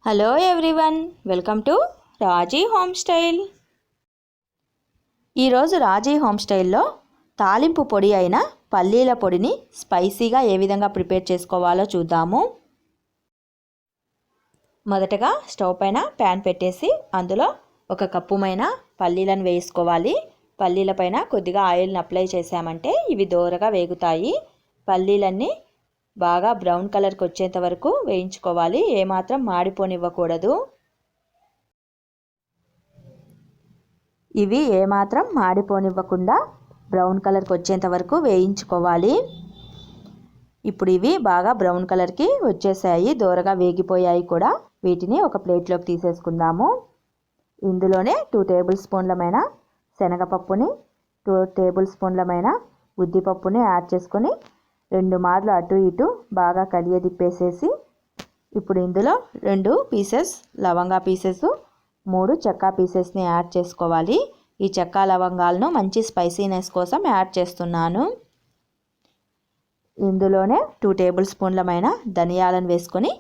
Hello everyone, welcome to Raji home style. ఈరోజు రాజీ home స్టైల్లో తాలింపు పొడి అయిన పల్లీల పొడిని స్పైసీగా ఏ విధంగా ప్రిపేర్ చేసుకోవాలో చూద్దాము. మొదటగా స్టవ్ పైన ప్యాన్ పెట్టేసి అందులో ఒక కప్పుమైన పల్లీలను వేసుకోవాలి. పల్లీల పైన కొద్దిగా ఆయిల్ని అప్లై చేసామంటే ఇవి దోరగా వేగుతాయి. పల్లీలన్నీ బాగా బ్రౌన్ కలర్కి వచ్చేంత వరకు వేయించుకోవాలి. ఏమాత్రం మాడిపోనివ్వకూడదు. ఇవి ఏమాత్రం మాడిపోనివ్వకుండా బ్రౌన్ కలర్కి వచ్చేంత వరకు వేయించుకోవాలి. ఇప్పుడు ఇవి బాగా బ్రౌన్ కలర్కి వచ్చేసాయి, దోరగా వేగిపోయాయి కూడా. వీటిని ఒక ప్లేట్లోకి తీసేసుకుందాము. ఇందులోనే 2 టేబుల్ స్పూన్లమైన శనగపప్పుని, 2 టేబుల్ స్పూన్లమైన ఉద్దిపప్పుని యాడ్ చేసుకొని 2 మార్లు అటు ఇటు బాగా కలియదిప్పేసేసి ఇప్పుడు ఇందులో 2 పీసెస్ లవంగా పీసెస్, 3 చెక్క పీసెస్ని యాడ్ చేసుకోవాలి. ఈ చెక్క లవంగాలను మంచి స్పైసీనెస్ కోసం యాడ్ చేస్తున్నాను. ఇందులోనే 2 టేబుల్ స్పూన్లమైన ధనియాలను వేసుకొని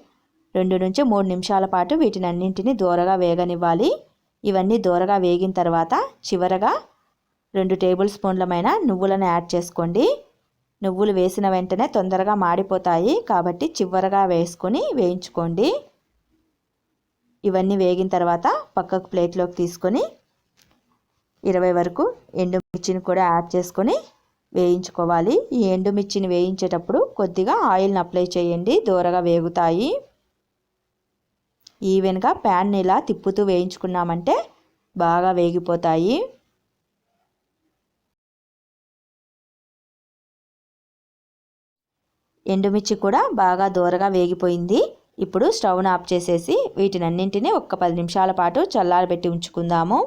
2 నుంచి 3 నిమిషాల పాటు వీటిని అన్నింటినీ దోరగా వేగనివ్వాలి. ఇవన్నీ దోరగా వేగిన తర్వాత చివరగా 2 టేబుల్ స్పూన్లమైన నువ్వులను యాడ్ చేసుకోండి. నువ్వులు వేసిన వెంటనే తొందరగా మాడిపోతాయి కాబట్టి చివరగా వేసుకొని వేయించుకోండి. ఇవన్నీ వేగిన తర్వాత పక్కకు ప్లేట్లోకి తీసుకొని 20 వరకు ఎండుమిర్చిని కూడా యాడ్ చేసుకొని వేయించుకోవాలి. ఈ ఎండుమిర్చిని వేయించేటప్పుడు కొద్దిగా ఆయిల్ని అప్లై చేయండి, దోరగా వేగుతాయి. ఈవెన్గా ప్యాన్ని ఇలా తిప్పుతూ వేయించుకున్నామంటే బాగా వేగిపోతాయి. ఎండుమిర్చి కూడా బాగా దోరగా వేగిపోయింది. ఇప్పుడు స్టవ్ను ఆఫ్ చేసేసి వీటినన్నింటినీ ఒక 10 నిమిషాల పాటు చల్లారబెట్టి ఉంచుకుందాము.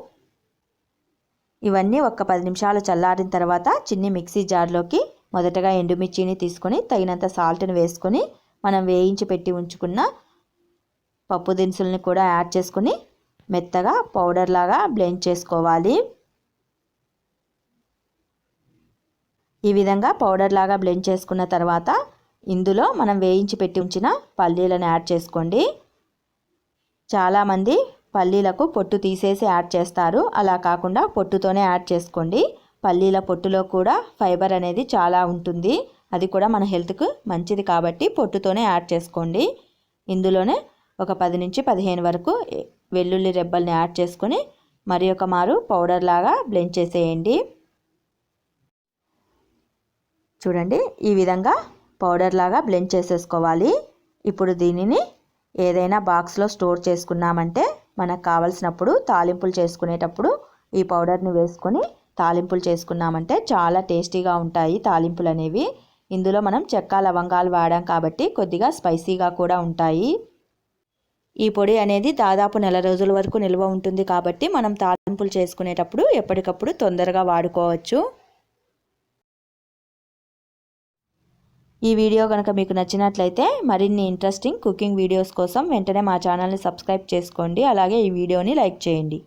ఇవన్నీ ఒక 10 నిమిషాలు చల్లారిన తర్వాత చిన్ని మిక్సీ జార్లోకి మొదటగా ఎండుమిర్చిని తీసుకొని తగినంత సాల్ట్ని వేసుకొని మనం వేయించి పెట్టి ఉంచుకున్న పప్పు దినుసుల్ని కూడా యాడ్ చేసుకొని మెత్తగా పౌడర్ లాగా బ్లెండ్ చేసుకోవాలి. ఈ విధంగా పౌడర్ లాగా బ్లెండ్ చేసుకున్న తర్వాత ఇందులో మనం వేయించి పెట్టి ఉంచిన పల్లీలను యాడ్ చేసుకోండి. చాలామంది పల్లీలకు పొట్టు తీసేసి యాడ్ చేస్తారు. అలా కాకుండా పొట్టుతోనే యాడ్ చేసుకోండి. పల్లీల పొట్టులో కూడా ఫైబర్ అనేది చాలా ఉంటుంది. అది కూడా మన హెల్త్కు మంచిది కాబట్టి పొట్టుతోనే యాడ్ చేసుకోండి. ఇందులోనే ఒక 10 నుంచి 15 వరకు వెల్లుల్లి రెబ్బల్ని యాడ్ చేసుకొని మరి ఒక మారు పౌడర్ లాగా బ్లెండ్ చేసేయండి. చూడండి, ఈ విధంగా పౌడర్ లాగా బ్లెండ్ చేసేసుకోవాలి. ఇప్పుడు దీనిని ఏదైనా బాక్స్లో స్టోర్ చేసుకున్నామంటే మనకు కావలసినప్పుడు తాలింపులు చేసుకునేటప్పుడు ఈ పౌడర్ని వేసుకొని తాలింపులు చేసుకున్నామంటే చాలా టేస్టీగా ఉంటాయి తాలింపులు అనేవి. ఇందులో మనం చెక్క లవంగాలు వాడాం కాబట్టి కొద్దిగా స్పైసీగా కూడా ఉంటాయి. ఈ పొడి అనేది దాదాపు 1 రోజుల వరకు నిల్వ ఉంటుంది కాబట్టి మనం తాలింపులు చేసుకునేటప్పుడు ఎప్పటికప్పుడు తొందరగా వాడుకోవచ్చు. ఈ వీడియో కనుక మీకు నచ్చినట్లయితే మరిన్ని ఇంట్రెస్టింగ్ కుకింగ్ వీడియోస్ కోసం వెంటనే మా ఛానల్ని సబ్స్క్రైబ్ చేసుకోండి. అలాగే ఈ వీడియోని లైక్ చేయండి.